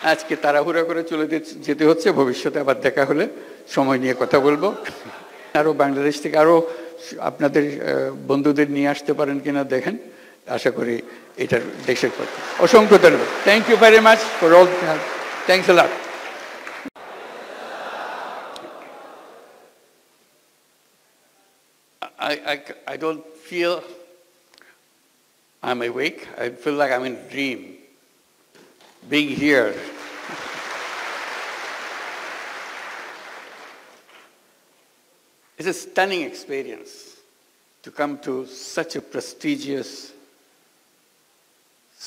আজকে তাড়াহুড়া করে চলে যেতে হচ্ছে, ভবিষ্যতে আবার দেখা হলে সময় নিয়ে কথা বলবো। আরও বাংলাদেশ থেকে আরও আপনাদের বন্ধুদের নিয়ে আসতে পারেন কিনা দেখেন, আশা করি এটার দেশের পক্ষে। অসংখ্য ধন্যবাদ। Thank you very much for all. Thanks a lot. I don't feel I'm awake. I feel like I'm in a dream. Being here. It's a stunning experience to come to such a prestigious,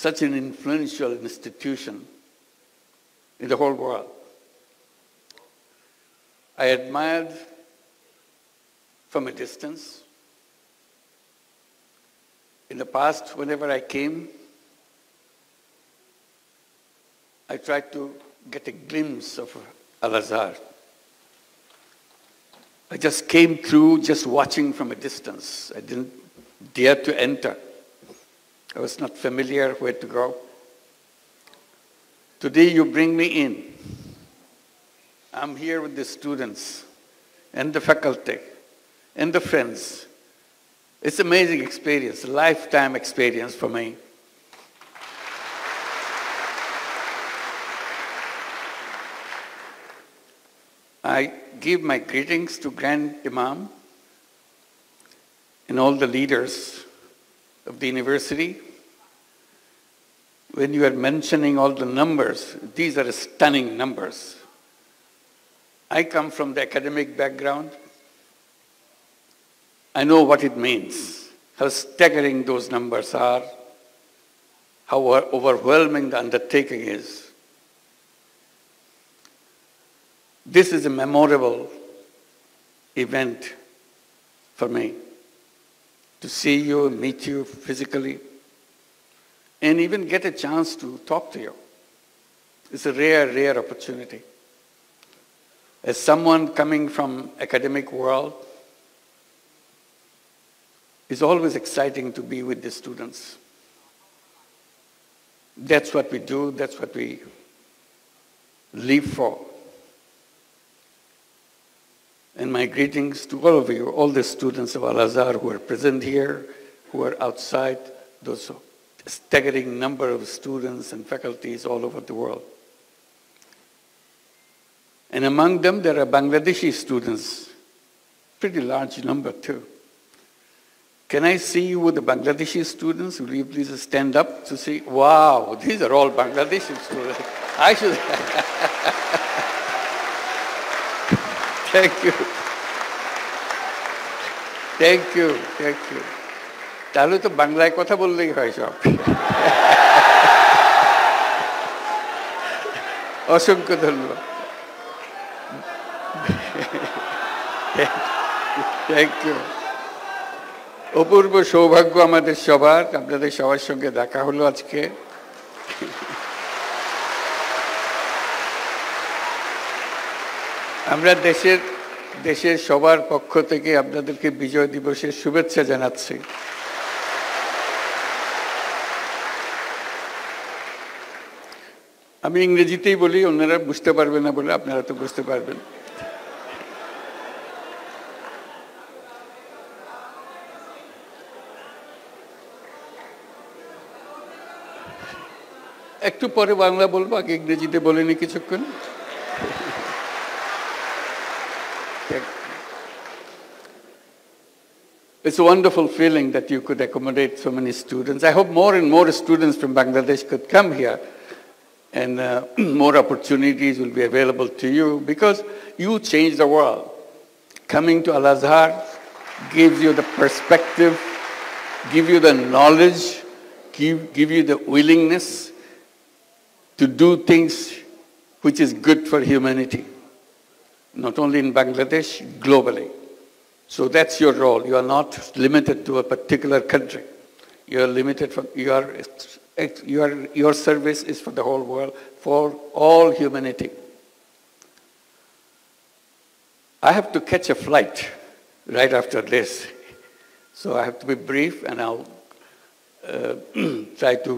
such an influential institution in the whole world. I admired from a distance. In the past, whenever I came, I tried to get a glimpse of Al-Azhar. I just came through just watching from a distance. I didn't dare to enter. I was not familiar where to go. Today you bring me in. I'm here with the students and the faculty and the friends. It's an amazing experience, a lifetime experience for me. I give my greetings to Grand Imam and all the leaders of the university. When you are mentioning all the numbers, these are stunning numbers. I come from the academic background. I know what it means, how staggering those numbers are, how overwhelming the undertaking is. This is a memorable event for me, to see you, meet you physically, and even get a chance to talk to you. It's a rare, rare opportunity. As someone coming from academic world, it's always exciting to be with the students. That's what we do, that's what we live for. And my greetings to all of you, all the students of Al-Azhar who are present here, who are outside, those staggering number of students and faculties all over the world. And among them, there are Bangladeshi students, pretty large number too. Can I see you with the Bangladeshi students? Will you please stand up to see? Wow, these are all Bangladeshi students. I should. Thank you. Thank you, thank you. তাহলে তো বাংলায় কথা বললেই হয় সব। অসংখ্য ধন্যবাদ। Thank you. অপূর্ব সৌভাগ্য আমাদের সবার, আপনাদের সবার সঙ্গে দেখা হলো আজকে। আমরা দেশের সবার পক্ষ থেকে আপনাদেরকে বিজয় দিবসের শুভেচ্ছা জানাচ্ছি। আমি ইংরেজিতেই বলি, অন্যরা বুঝতে পারবে না বলে আপনারা তো বুঝতে পারবেন। একটু পরে বাংলা বলবো, আগে ইংরেজিতে বলিনি কিছুক্ষণ। It's a wonderful feeling that you could accommodate so many students. I hope more and more students from Bangladesh could come here, and more opportunities will be available to you, because you change the world. Coming to Al-Azhar gives you the perspective, give you the knowledge, give you the willingness to do things which is good for humanity, not only in Bangladesh, globally. So that's your role. You are not limited to a particular country. You are limited for, your service is for the whole world, for all humanity. I have to catch a flight right after this, so I have to be brief, and I'll try to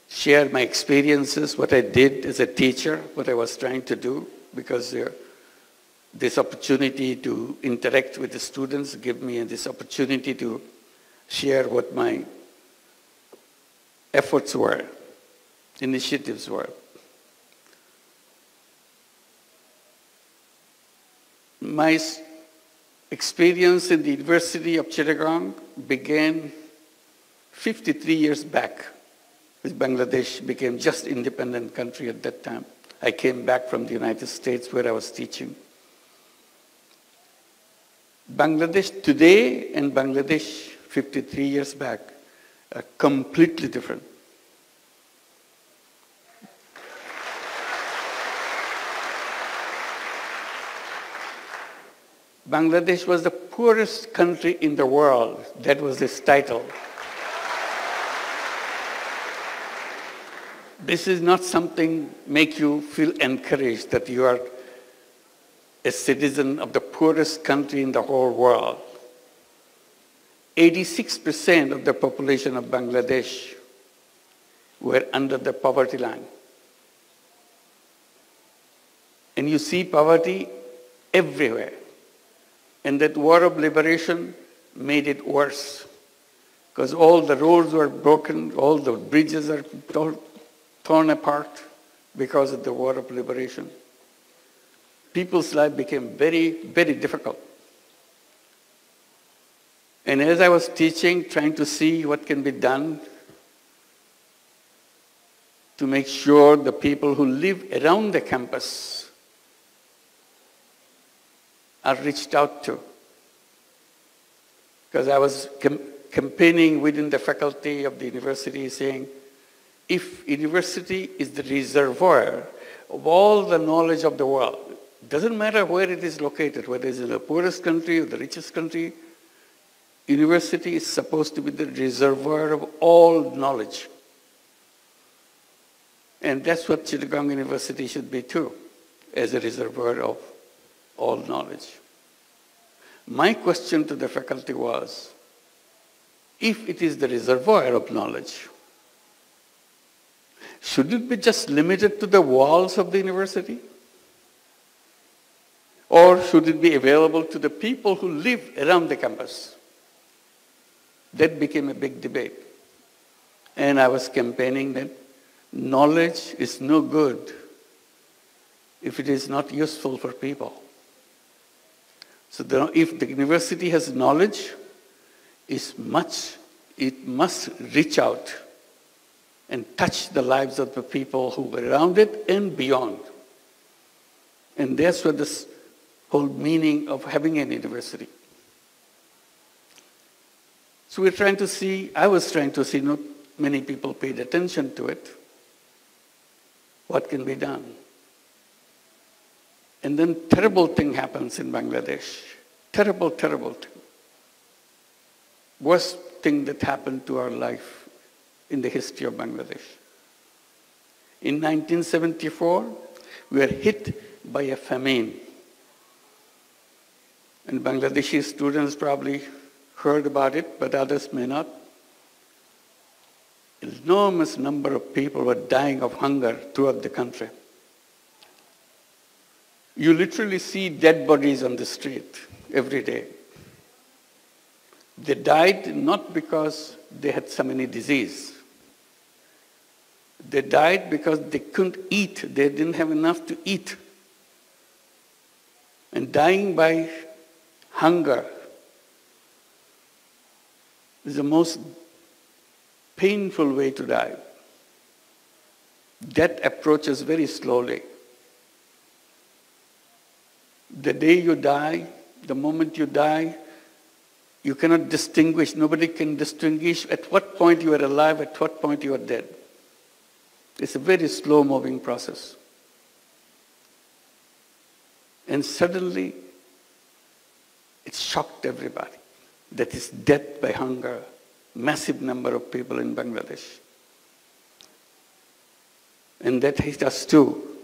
share my experiences, what I did as a teacher, what I was trying to do, because this opportunity to interact with the students give me this opportunity to share what my efforts were, initiatives were. My experience in the University of Chittagong began 53 years back, as Bangladesh became just independent country at that time. I came back from the United States where I was teaching. Bangladesh today and Bangladesh 53 years back are completely different. Bangladesh was the poorest country in the world. That was its title. This is not something make you feel encouraged that you are a citizen of the poorest country in the whole world. 86% of the population of Bangladesh were under the poverty line. And you see poverty everywhere. And that war of liberation made it worse, because all the roads were broken, all the bridges are torn apart because of the war of liberation. People's life became very, very difficult. And as I was teaching, trying to see what can be done to make sure the people who live around the campus are reached out to. Because I was campaigning within the faculty of the university saying, if university is the reservoir of all the knowledge of the world, it doesn't matter where it is located, whether it's in the poorest country or the richest country, university is supposed to be the reservoir of all knowledge. And that's what Chittagong University should be too, as a reservoir of all knowledge. My question to the faculty was, if it is the reservoir of knowledge, should it be just limited to the walls of the university? Or should it be available to the people who live around the campus? That became a big debate. And I was campaigning that knowledge is no good if it is not useful for people. So if the university has knowledge, it must reach out and touch the lives of the people who were around it and beyond. And that's what this whole meaning of having an university. So we're trying to see, I was trying to see, not many people paid attention to it. What can be done? And then terrible thing happens in Bangladesh. Terrible, terrible thing. Worst thing that happened to our life in the history of Bangladesh. In 1974, we were hit by a famine. And Bangladeshi students probably heard about it, but others may not. An enormous number of people were dying of hunger throughout the country. You literally see dead bodies on the street every day. They died not because they had some any disease. They died because they couldn't eat. They didn't have enough to eat. And dying by hunger is the most painful way to die. Death approaches very slowly. The day you die, the moment you die, you cannot distinguish, nobody can distinguish at what point you are alive, at what point you are dead. It's a very slow-moving process. And suddenly, it shocked everybody. That is death by hunger, massive number of people in Bangladesh. And that hit us too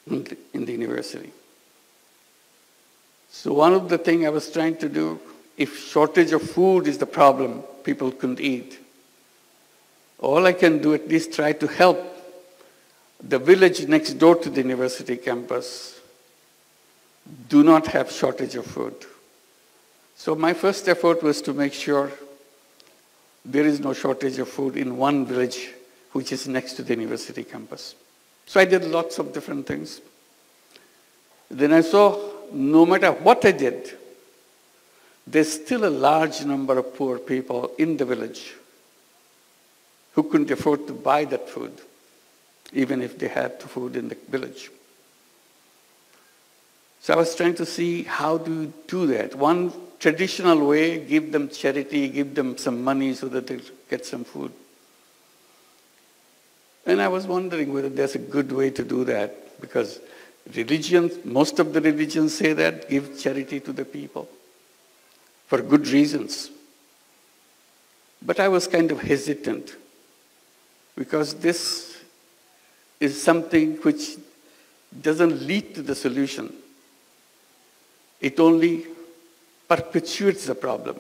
in the university. So one of the things I was trying to do, if shortage of food is the problem, people couldn't eat. all I can do at least try to help the village next door to the university campus do not have shortage of food. So my first effort was to make sure there is no shortage of food in one village which is next to the university campus. So I did lots of different things. Then I saw no matter what I did, there's still a large number of poor people in the village who couldn't afford to buy that food, even if they had the food in the village. So I was trying to see how do you do that. One traditional way, give them charity, give them some money so that they get some food. And I was wondering whether there's a good way to do that, because religions, most of the religions say that, give charity to the people for good reasons. But I was kind of hesitant, because this is something which doesn't lead to the solution. It only perpetuates the problem.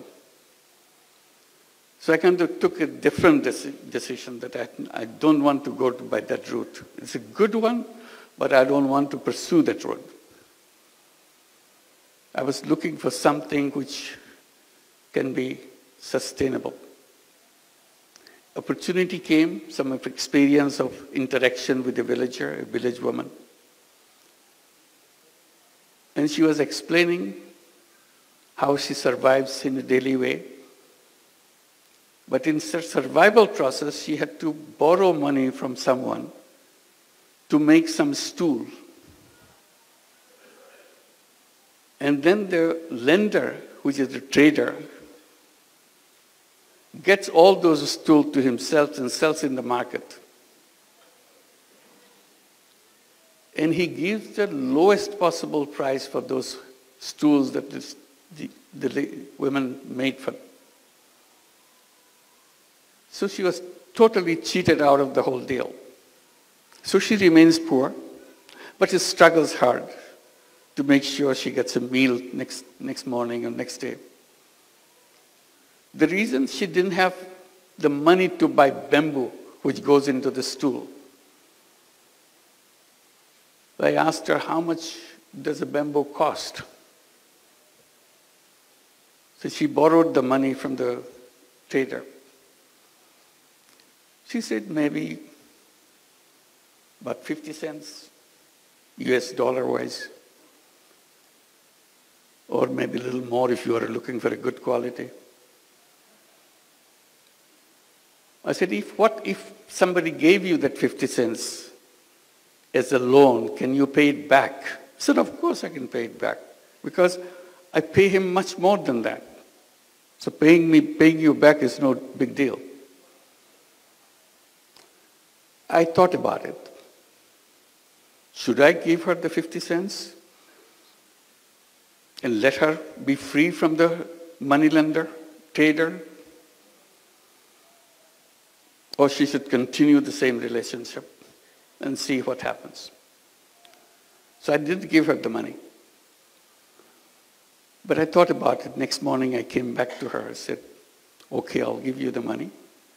So I kind of took a different decision that I don't want to go by that route. It's a good one, but I don't want to pursue that road. I was looking for something which can be sustainable. Opportunity came, some of experience of interaction with a villager, a village woman. And she was explaining how she survives in a daily way. But in her survival process, she had to borrow money from someone to make some stool. And then the lender, which is the trader, gets all those stools to himself and sells in the market. And he gives the lowest possible price for those stools that the women made for. So she was totally cheated out of the whole deal. So she remains poor, but she struggles hard to make sure she gets a meal next morning or next day. The reason she didn't have the money to buy bamboo, which goes into the stool. I asked her, how much does a bamboo cost? So she borrowed the money from the trader. She said maybe about 50 cents, US dollar wise, or maybe a little more if you are looking for a good quality. I said, what if somebody gave you that 50 cents as a loan, can you pay it back? He said, of course I can pay it back, because I pay him much more than that. So paying you back is no big deal. I thought about it. Should I give her the 50 cents and let her be free from the moneylender, trader? Or she should continue the same relationship and see what happens. So I did give her the money. But I thought about it. Next morning I came back to her. I said, okay, I'll give you the money.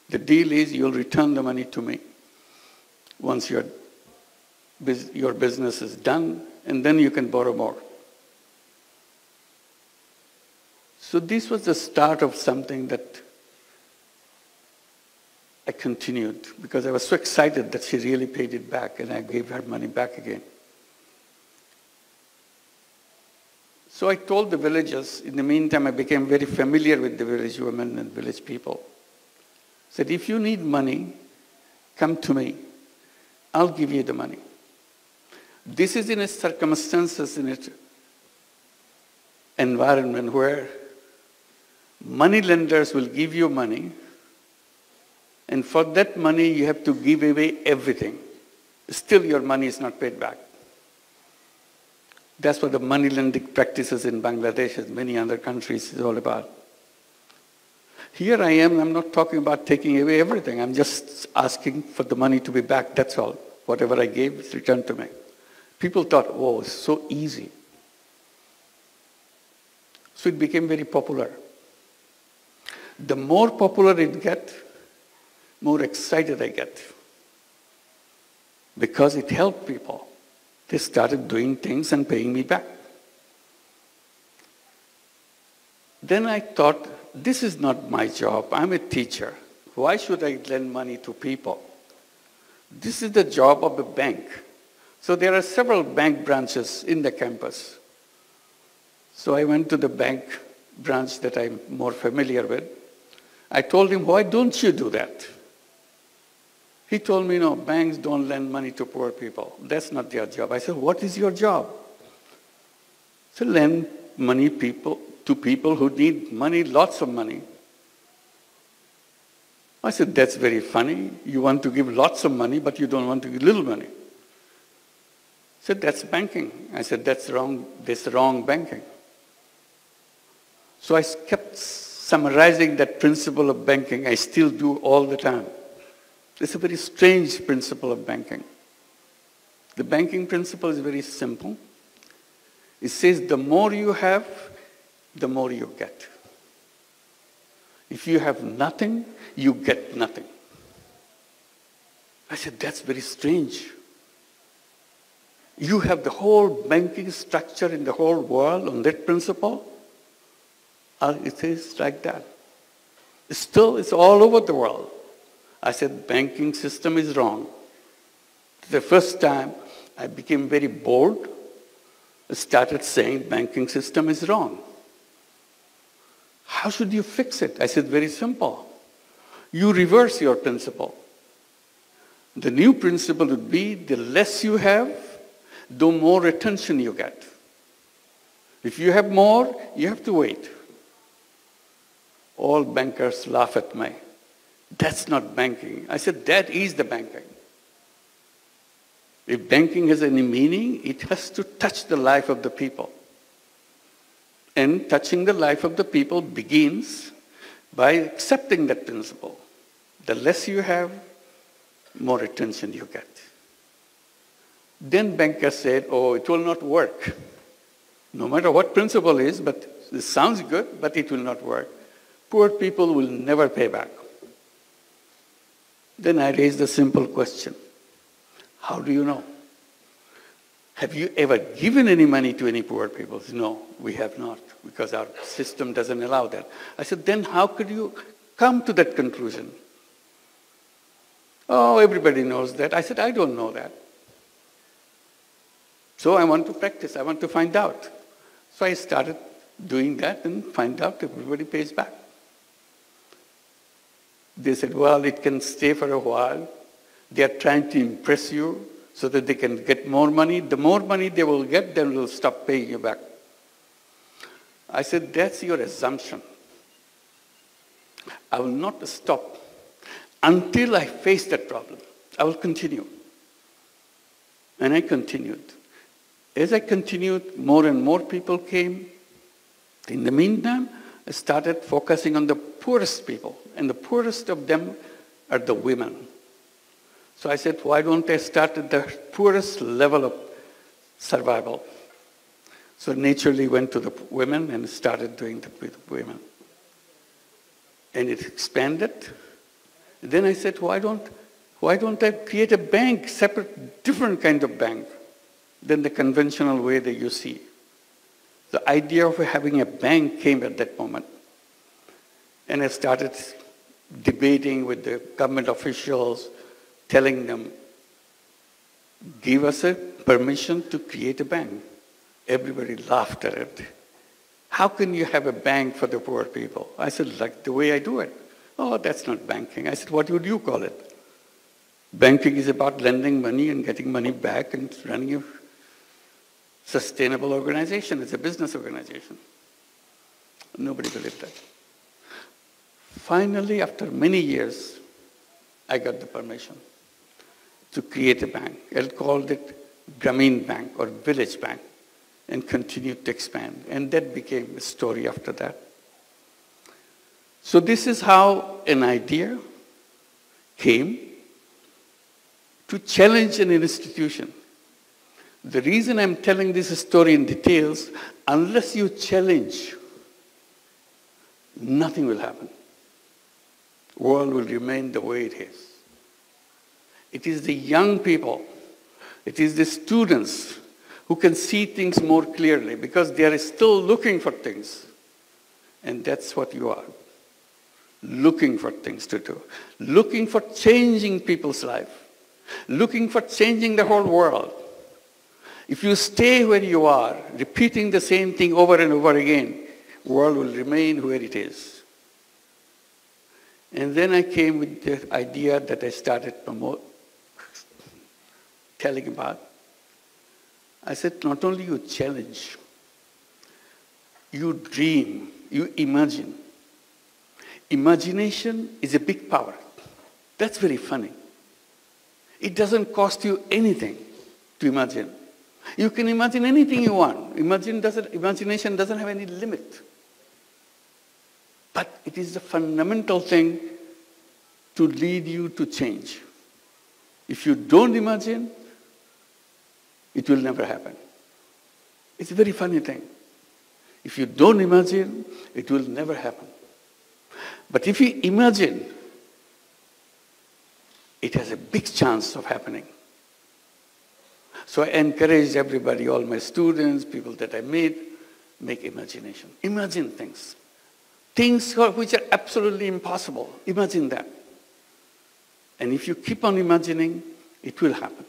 The deal is you'll return the money to me once your business is done, and then you can borrow more. So this was the start of something that I continued, because I was so excited that she really paid it back, and I gave her money back again. So I told the villagers, in the meantime I became very familiar with the village women and village people. I said, if you need money, come to me. I'll give you the money. This is in a circumstances, in an environment where money lenders will give you money, and for that money you have to give away everything. Still your money is not paid back. That's what the money lending practices in Bangladesh and many other countries is all about. Here I am, I'm not talking about taking away everything. I'm just asking for the money to be back, that's all. Whatever I gave is returned to me. People thought, oh, it's so easy. So it became very popular. The more popular it got, more excited I get. Because it helped people. They started doing things and paying me back. Then I thought, this is not my job. I'm a teacher. Why should I lend money to people? This is the job of the bank. So there are several bank branches in the campus. So I went to the bank branch that I'm more familiar with. I told him, why don't you do that? He told me, no, banks don't lend money to poor people. That's not their job. I said, what is your job? To lend money to people who need money, lots of money. I said, that's very funny. You want to give lots of money, but you don't want to give little money. He said, that's banking. I said, that's wrong. That's wrong banking. So I kept summarizing that principle of banking. I still do all the time. It's a very strange principle of banking. The banking principle is very simple. It says the more you have, the more you get. If you have nothing, you get nothing. I said, that's very strange. You have the whole banking structure in the whole world on that principle? It is like that. Still, it's all over the world. I said, banking system is wrong. The first time I became very bold, I started saying banking system is wrong. How should you fix it? I said, very simple. You reverse your principle. The new principle would be the less you have, the more attention you get. If you have more, you have to wait. All bankers laugh at me. That's not banking. I said, that is the banking. If banking has any meaning, it has to touch the life of the people. And touching the life of the people begins by accepting that principle. The less you have, more attention you get. Then bankers said, oh, it will not work. No matter what principle is, but it sounds good, but it will not work. Poor people will never pay back. Then I raised a simple question. How do you know? Have you ever given any money to any poor people? No, we have not, because our system doesn't allow that. I said, then how could you come to that conclusion? Oh, everybody knows that. I said, I don't know that. So I want to practice. I want to find out. So I started doing that and find out everybody pays back. They said, well, it can stay for a while. They are trying to impress you so that they can get more money. The more money they will get, then they'll stop paying you back. I said, that's your assumption. I will not stop until I face that problem. I will continue. And I continued. As I continued, more and more people came. In the meantime, I started focusing on the poorest people. And the poorest of them are the women. So I said, why don't I start at the poorest level of survival? So naturally went to the women and started doing it with women. And it expanded. Then I said, why don't I create a bank, separate, different kind of bank than the conventional way that you see? The idea of having a bank came at that moment. And I started debating with the government officials, telling them, give us a permission to create a bank. Everybody laughed at it. How can you have a bank for the poor people? I said, like the way I do it. Oh, that's not banking. I said, what would you call it? Banking is about lending money and getting money back and running a sustainable organization. It's a business organization. Nobody believed that. Finally, after many years, I got the permission to create a bank. I called it Grameen Bank or Village Bank and continued to expand. And that became a story after that. So this is how an idea came to challenge an institution. The reason I'm telling this story in details, unless you challenge, nothing will happen. world will remain the way it is. It is the young people, it is the students who can see things more clearly because they are still looking for things. And that's what you are. Looking for things to do. Looking for changing people's life. Looking for changing the whole world. If you stay where you are, repeating the same thing over and over again, the world will remain where it is. And then I came with the idea that I started telling about. I said, not only you challenge, you dream, you imagine. Imagination is a big power. That's very funny. It doesn't cost you anything to imagine. You can imagine anything you want. Imagination doesn't have any limit. But it is the fundamental thing to lead you to change. If you don't imagine, it will never happen. It's a very funny thing. If you don't imagine, it will never happen. But if you imagine, it has a big chance of happening. So I encourage everybody, all my students, people that I meet, make imagination. Imagine things. Things which are absolutely impossible. Imagine that. And if you keep on imagining, it will happen.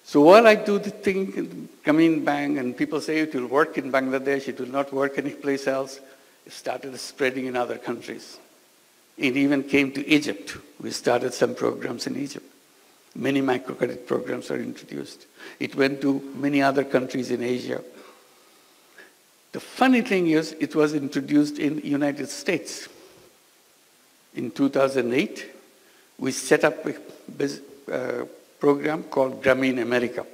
So while I do the thing, coming bang, and people say it will work in Bangladesh, it will not work anyplace else, it started spreading in other countries. It even came to Egypt. We started some programs in Egypt. Many microcredit programs are introduced. It went to many other countries in Asia. The funny thing is, it was introduced in the United States. In 2008, we set up a program called Grameen America.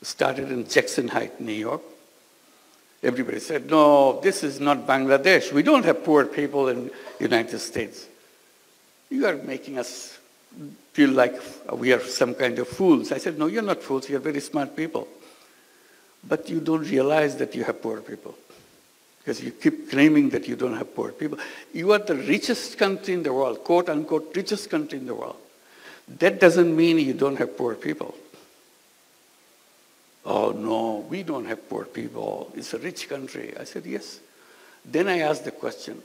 It started in Jackson Heights, New York. Everybody said, no, this is not Bangladesh. We don't have poor people in the United States. You are making us feel like we are some kind of fools. I said, no, you're not fools. You're very smart people. But you don't realize that you have poor people. Because you keep claiming that you don't have poor people. You are the richest country in the world, quote unquote, richest country in the world. That doesn't mean you don't have poor people. Oh, no, we don't have poor people. It's a rich country. I said, yes. Then I asked the question,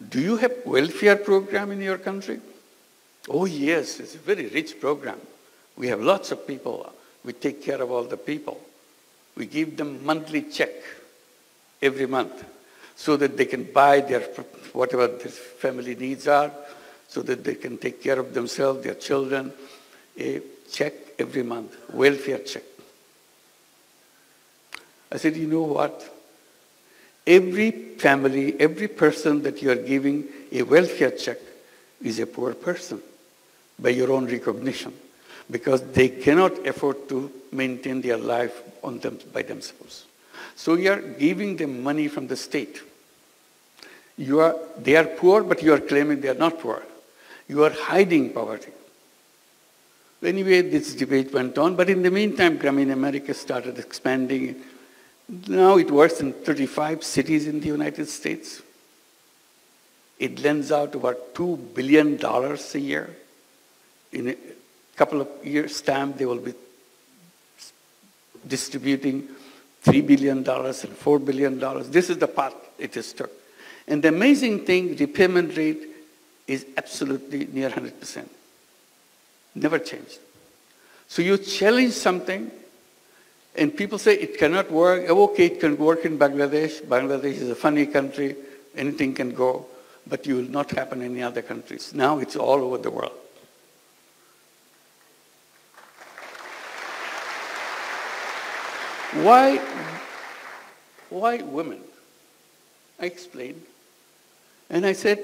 do you have welfare program in your country? Oh, yes, it's a very rich program. We have lots of people. We take care of all the people. We give them monthly check every month so that they can buy their whatever their family needs are, so that they can take care of themselves, their children. A check every month, welfare check. I said, you know what? Every family, every person that you are giving a welfare check is a poor person by your own recognition, because they cannot afford to maintain their life on them by themselves. So you are giving them money from the state. They are poor, but you are claiming they are not poor. You are hiding poverty. Anyway, this debate went on, but in the meantime, Grameen America started expanding. Now it works in 35 cities in the United States. It lends out about $2 billion a year. In a couple of years' time, they will be distributing $3 billion and $4 billion. This is the path it has took. And the amazing thing, repayment rate is absolutely near 100%. Never changed. So you challenge something, and people say it cannot work. Okay, it can work in Bangladesh. Bangladesh is a funny country. Anything can go. But you will not happen in any other countries. Now it's all over the world. Why women? I explained. And I said,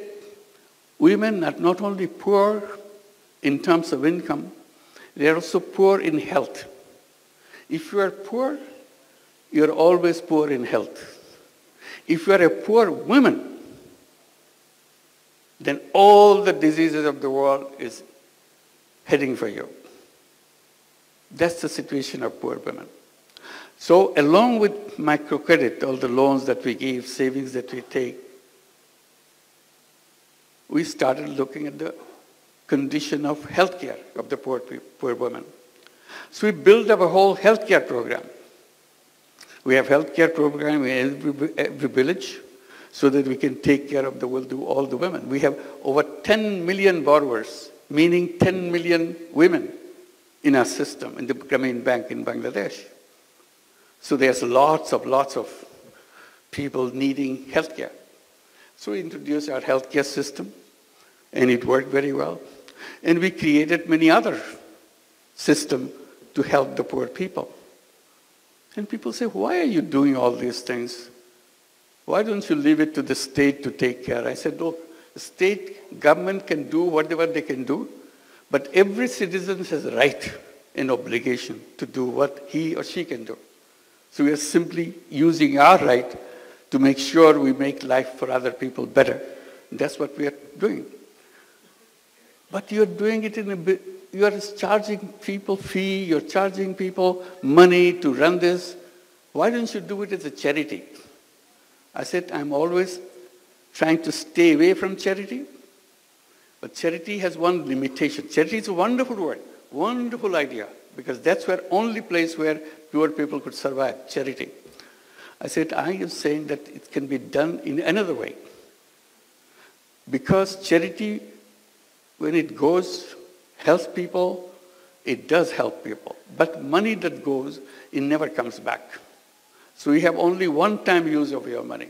women are not only poor in terms of income, they are also poor in health. If you are poor, you are always poor in health. If you are a poor woman, then all the diseases of the world is heading for you. That's the situation of poor women. So along with microcredit, all the loans that we give, savings that we take, we started looking at the condition of healthcare of the poor women. So we built up a whole healthcare program. We have healthcare program in every village so that we can take care of all the women. We have over 10 million borrowers, meaning 10 million women in our system, in the Grameen Bank in Bangladesh. So there's lots of people needing healthcare. So we introduced our healthcare system, and it worked very well. And we created many other systems to help the poor people. And people say, why are you doing all these things? Why don't you leave it to the state to take care? I said, look, the state government can do whatever they can do, but every citizen has a right and obligation to do what he or she can do. So we are simply using our right to make sure we make life for other people better. That's what we are doing. But you're doing it you are charging people fee, you're charging people money to run this. Why don't you do it as a charity? I said, I'm always trying to stay away from charity, but charity has one limitation. Charity is a wonderful word, wonderful idea, because that's the only place where poor people could survive, charity. I said, I am saying that it can be done in another way. Because charity, when it goes, helps people, it does help people. But money that goes, it never comes back. So you have only one-time use of your money.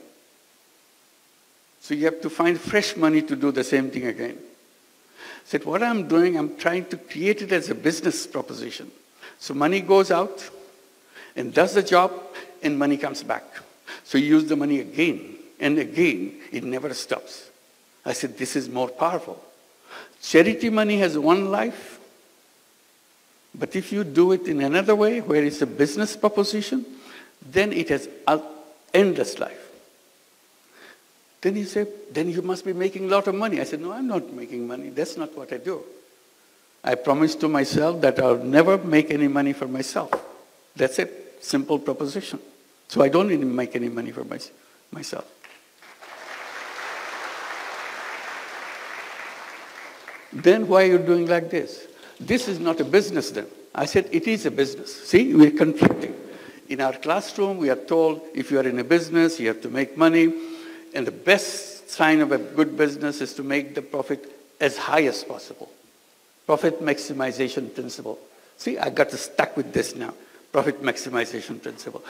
So you have to find fresh money to do the same thing again. I said, what I'm doing, I'm trying to create it as a business proposition. So money goes out and does the job, and money comes back. So you use the money again and again, it never stops. I said, this is more powerful. Charity money has one life, but if you do it in another way, where it's a business proposition, then it has an endless life. Then he said, then you must be making a lot of money. I said, no, I'm not making money. That's not what I do. I promised to myself that I'll never make any money for myself. That's it, simple proposition. So I don't even make any money for myself. Then why are you doing like this? This is not a business then. I said, it is a business. See, we're conflicting. In our classroom, we are told if you are in a business, you have to make money. And the best sign of a good business is to make the profit as high as possible. Profit maximization principle. See, I got stuck with this now. Profit maximization principle.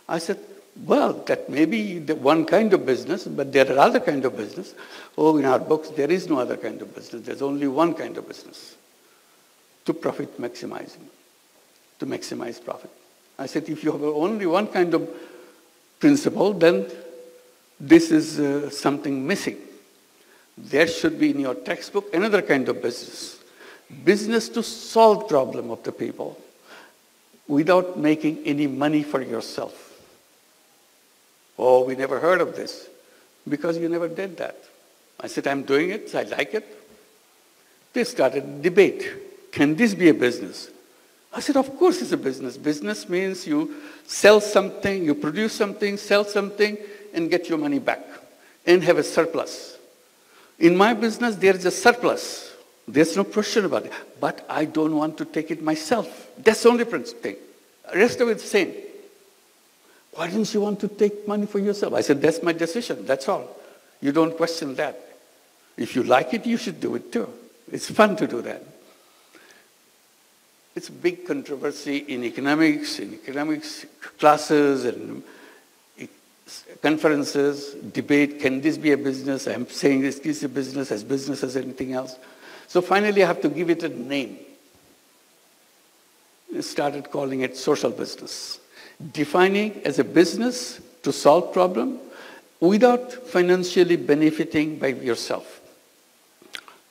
I said, well, that may be the one kind of business, but there are other kind of business. Oh, in our books, there is no other kind of business. There's only one kind of business. To profit maximizing. To maximize profit. I said, if you have only one kind of principle, then this is something missing. There should be in your textbook another kind of business. Business to solve problem of the people without making any money for yourself. Oh, we never heard of this because you never did that. I said, I'm doing it, I like it. They started a debate. Can this be a business? I said, of course it's a business. Business means you sell something, you produce something, sell something, and get your money back and have a surplus. In my business, there is a surplus. There's no question about it. But I don't want to take it myself. That's the only thing. The rest of it's the same. Why didn't you want to take money for yourself? I said, that's my decision. That's all. You don't question that. If you like it, you should do it too. It's fun to do that. It's a big controversy in economics classes and conferences, debate, can this be a business? I'm saying this is a business as anything else. So finally I have to give it a name. I started calling it social business. Defining as a business to solve problem without financially benefiting by yourself.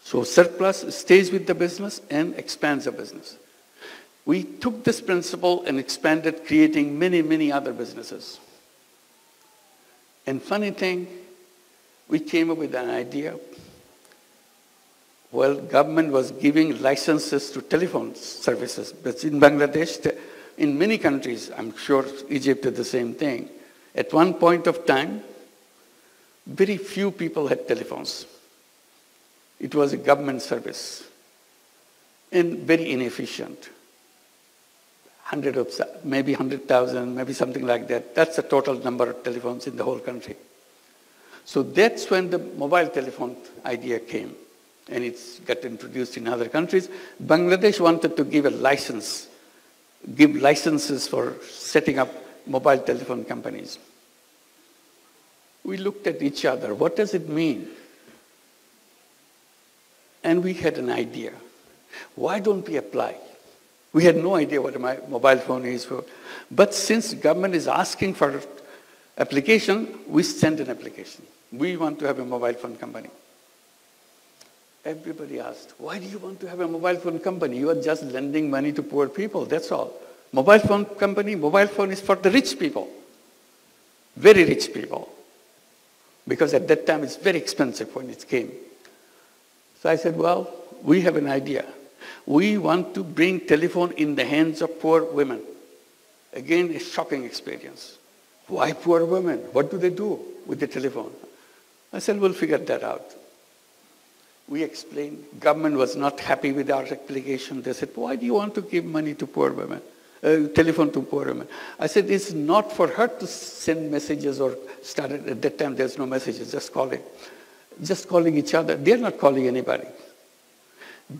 So surplus stays with the business and expands the business. We took this principle and expanded, creating many, many other businesses. And funny thing, we came up with an idea. Well, government was giving licenses to telephone services, but in Bangladesh, in many countries, I'm sure Egypt did the same thing. At one point of time, very few people had telephones. It was a government service and very inefficient. Maybe 100,000, maybe something like that. That's the total number of telephones in the whole country. So that's when the mobile telephone idea came, and it's got introduced in other countries. Bangladesh wanted to give a license, give licenses for setting up mobile telephone companies. We looked at each other. What does it mean? And we had an idea. Why don't we apply? We had no idea what a mobile phone is for. But since government is asking for application, we sent an application. We want to have a mobile phone company. Everybody asked, why do you want to have a mobile phone company? You are just lending money to poor people, that's all. Mobile phone company, mobile phone is for the rich people. Very rich people. Because at that time it's very expensive when it came. So I said, well, we have an idea. We want to bring telephone in the hands of poor women. Again, a shocking experience. Why poor women? What do they do with the telephone? I said, we'll figure that out. We explained. Government was not happy with our application. They said, why do you want to give money to poor women? Telephone to poor women. I said, it's not for her to send messages or start it. At that time, there's no messages, just calling. Just calling each other. They're not calling anybody.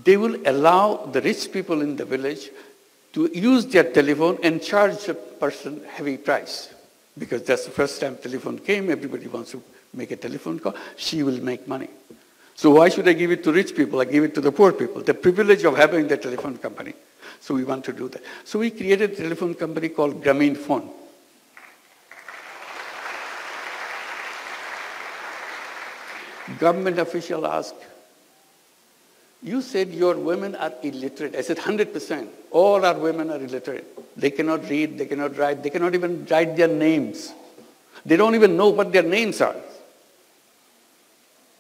They will allow the rich people in the village to use their telephone and charge a person heavy price. Because that's the first time telephone came, everybody wants to make a telephone call, she will make money. So why should I give it to rich people? I give it to the poor people. The privilege of having the telephone company. So we want to do that. So we created a telephone company called Grameen Phone. Government official asked, you said your women are illiterate. I said 100%. All our women are illiterate. They cannot read, they cannot write, they cannot even write their names. They don't even know what their names are.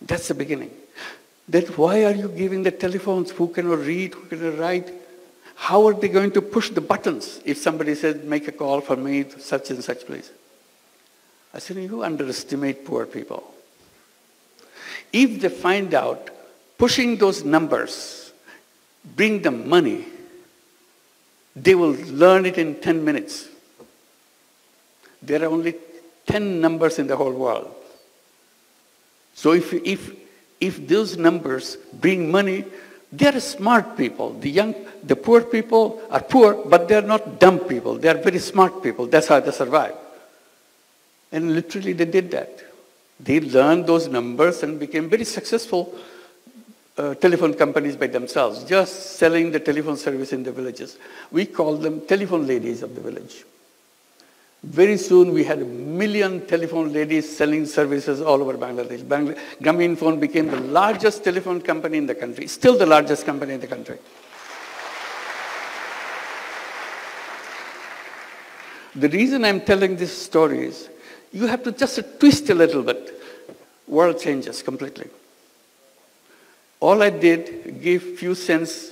That's the beginning. Then why are you giving the telephones? Who cannot read, who cannot write? How are they going to push the buttons if somebody says, make a call for me to such and such place? I said, you underestimate poor people. If they find out pushing those numbers bring them money, they will learn it in 10 minutes. There are only 10 numbers in the whole world. So if those numbers bring money, they are smart people. The poor people are poor, but they are not dumb people. They are very smart people. That's how they survive. And literally they did that. They learned those numbers and became very successful telephone companies by themselves, just selling the telephone service in the villages. We call them telephone ladies of the village. Very soon we had 1 million telephone ladies selling services all over Bangladesh. Grameen Phone became the largest telephone company in the country, still the largest company in the country. The reason I'm telling this story is, you have to just twist a little bit. World changes completely. All I did, give few cents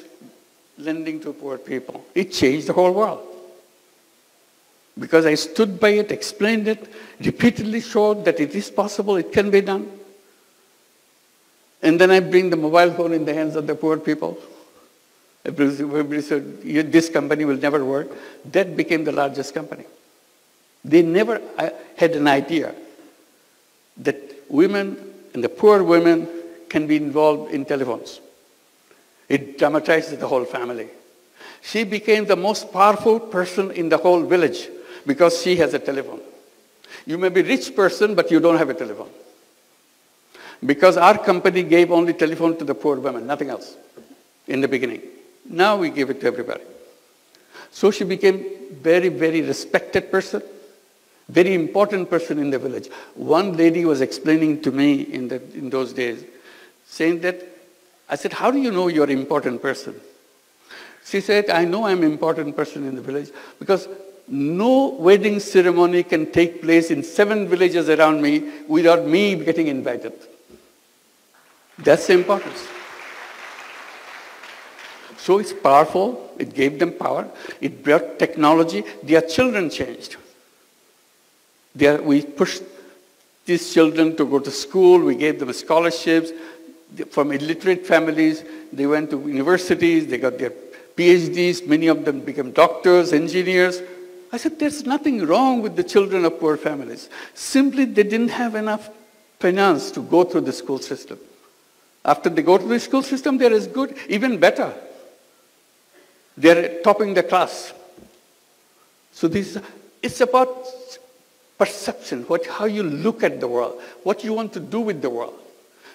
lending to poor people. It changed the whole world. Because I stood by it, explained it, repeatedly showed that it is possible, it can be done. And then I bring the mobile phone in the hands of the poor people. Everybody said, this company will never work. That became the largest company. They never had an idea that women and the poor women can be involved in telephones. It dramatized the whole family. She became the most powerful person in the whole village because she has a telephone. You may be a rich person, but you don't have a telephone. Because our company gave only telephone to the poor women, nothing else, in the beginning. Now we give it to everybody. So she became very, very respected person, very important person in the village. One lady was explaining to me in those days, saying that, I said, how do you know you're an important person? She said, I know I'm an important person in the village because no wedding ceremony can take place in 7 villages around me without me getting invited. That's the importance. So it's powerful. It gave them power. It brought technology. Their children changed. We pushed these children to go to school. We gave them scholarships. from illiterate families, they went to universities, they got their PhDs, many of them became doctors, engineers. I said, there's nothing wrong with the children of poor families. Simply, they didn't have enough finance to go through the school system. After they go to the school system, they're as good, even better. They're topping the class. So it's about perception, how you look at the world, what you want to do with the world.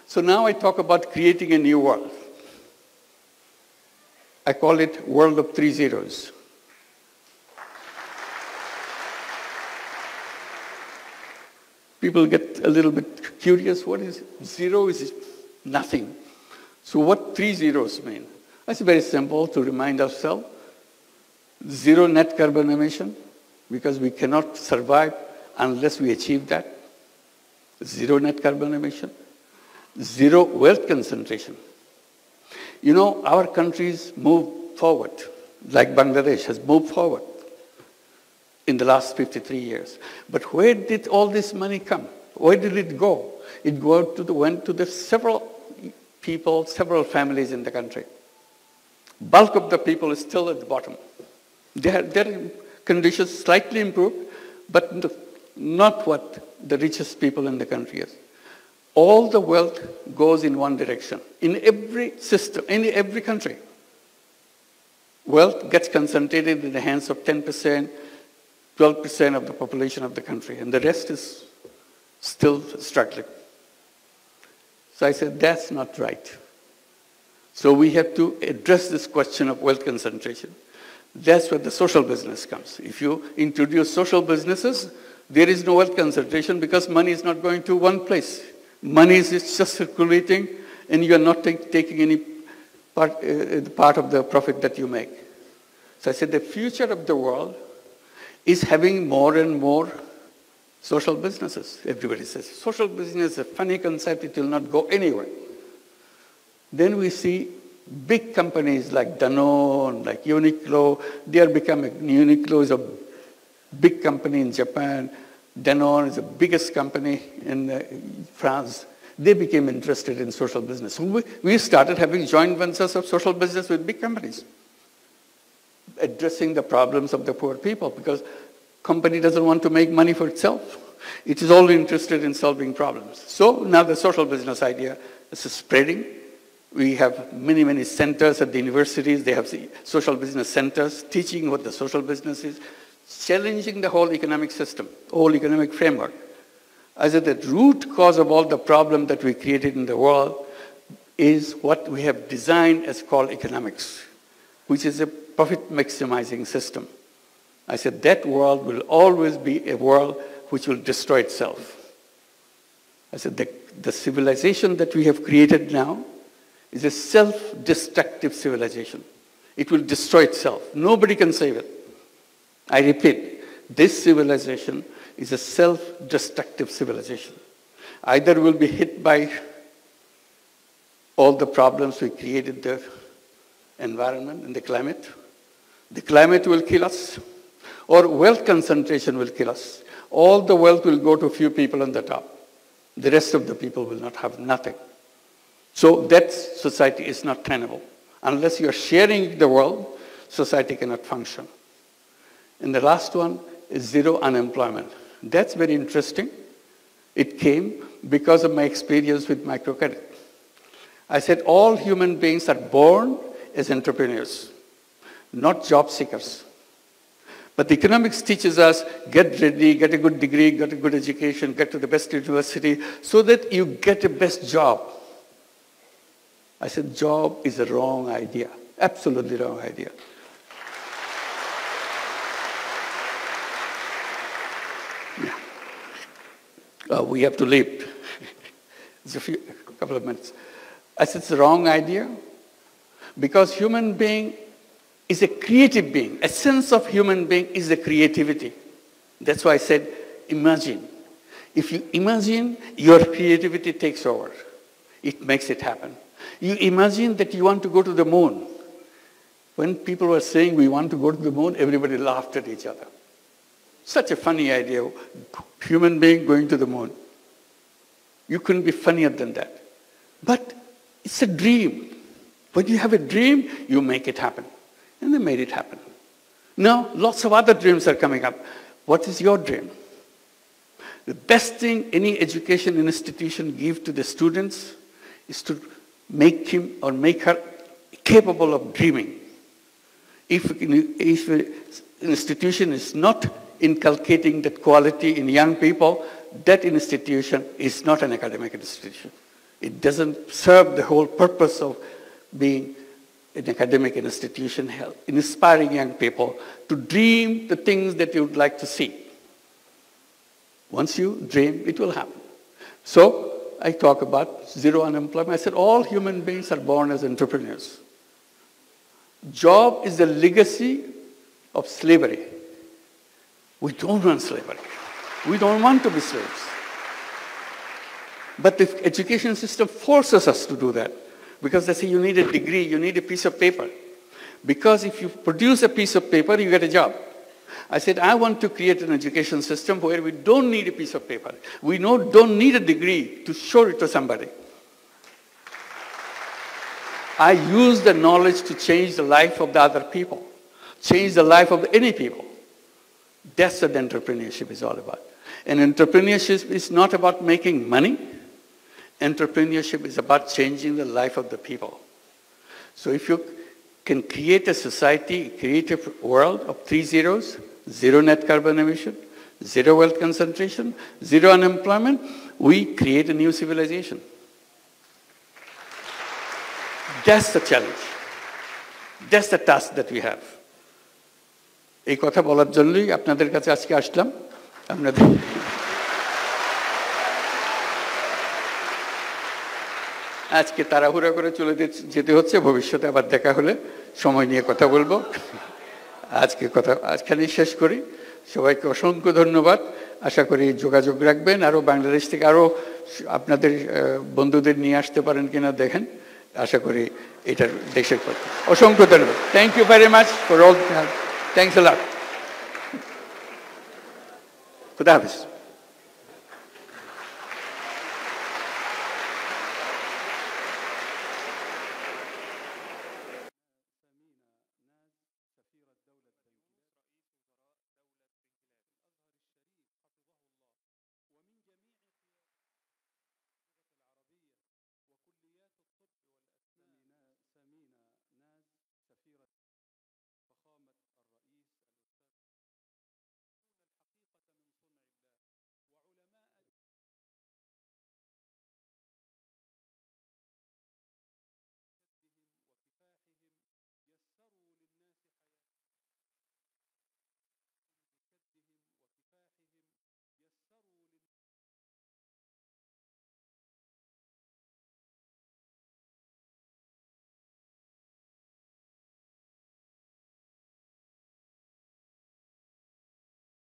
So now I talk about creating a new world. I call it world of 3 zeros. People get a little bit curious. What is it? Zero is nothing. So what 3 zeros mean? It's very simple to remind ourselves. Zero net carbon emission, because we cannot survive unless we achieve that. Zero net carbon emission. Zero wealth concentration. You know, our countries move forward, like Bangladesh has moved forward in the last 53 years. But where did all this money come? Where did it go? It went to the several people, several families in the country. Bulk of the people is still at the bottom. Their conditions slightly improved, but not what the richest people in the country is. All the wealth goes in one direction. In every system, in every country, wealth gets concentrated in the hands of 10%, 12% of the population of the country, and the rest is still struggling. So I said, that's not right. So we have to address this question of wealth concentration. That's where the social business comes. If you introduce social businesses, there is no wealth concentration because money is not going to one place. Money is just circulating, and you are not taking any part of the profit that you make. So I said the future of the world is having more and more social businesses. Everybody says, social business is a funny concept, it will not go anywhere. Then we see big companies like Danone, like Uniqlo, they are becoming, Uniqlo is a big company in Japan, Danone is the biggest company in France. They became interested in social business. So we started having joint ventures of social business with big companies, addressing the problems of the poor people, because company doesn't want to make money for itself. It is only interested in solving problems. So now the social business idea is spreading. We have many, many centers at the universities. They have social business centers teaching what the social business is, challenging the whole economic system, whole economic framework. I said the root cause of all the problem that we created in the world is what we have designed as called economics, which is a profit maximizing system. I said that world will always be a world which will destroy itself. I said the civilization that we have created now is a self-destructive civilization. It will destroy itself. Nobody can save it. I repeat, this civilization is a self-destructive civilization. Either we'll be hit by all the problems we created, the environment and the climate will kill us, or wealth concentration will kill us. All the wealth will go to a few people on the top. The rest of the people will not have nothing. So that society is not tenable. Unless you're sharing the world, society cannot function. And the last one is zero unemployment. That's very interesting. It came because of my experience with microcredit. I said all human beings are born as entrepreneurs, not job seekers. But the economics teaches us, get ready, get a good degree, get a good education, get to the best university, so that you get a best job. I said job is a wrong idea, absolutely wrong idea. We have to leave. It's a couple of minutes. I said it's a wrong idea because human being is a creative being. Essence of human being is the creativity. That's why I said imagine. If you imagine, your creativity takes over. It makes it happen. You imagine that you want to go to the moon. When people were saying we want to go to the moon, everybody laughed at each other. Such a funny idea, human being going to the moon. You couldn't be funnier than that. But It's a dream. When you have a dream, you make it happen. And they made it happen. Now, lots of other dreams are coming up. What is your dream? The best thing any education institution gives to the students is to make him or make her capable of dreaming. If an institution is not inculcating that quality in young people, that institution is not an academic institution. It doesn't serve the whole purpose of being an academic institution, inspiring young people to dream the things that you would like to see. Once you dream, it will happen. So I talk about zero unemployment. I said all human beings are born as entrepreneurs. Job is the legacy of slavery. We don't want slavery. We don't want to be slaves. But the education system forces us to do that. Because they say you need a degree, you need a piece of paper. Because if you produce a piece of paper, you get a job. I said, I want to create an education system where we don't need a piece of paper. We don't need a degree to show it to somebody. I use the knowledge to change the life of the other people, change the life of any people. That's what entrepreneurship is all about. And entrepreneurship is not about making money. Entrepreneurship is about changing the life of the people. So if you can create a society, create a world of 3 zeros, zero net carbon emission, zero wealth concentration, zero unemployment, we create a new civilization. That's the challenge. That's the task that we have. এই কথা বলার জন্যই আপনাদের কাছে আজকে আসলাম। আপনাদের আজকে তাড়াহুড়া করে চলে যেতে হচ্ছে, ভবিষ্যতে আবার দেখা হলে সময় নিয়ে কথা বলবো। আজকে কথা আজখানেই শেষ করি। সবাইকে অসংখ্য ধন্যবাদ। আশা করি যোগাযোগ রাখবেন, আরও বাংলাদেশ থেকে আরও আপনাদের বন্ধুদের নিয়ে আসতে পারেন কিনা দেখেন। আশা করি এটার দেশের পক্ষে অসংখ্য ধন্যবাদ। Thank you very much for all. Thanks a lot. খুদা হাফেজ।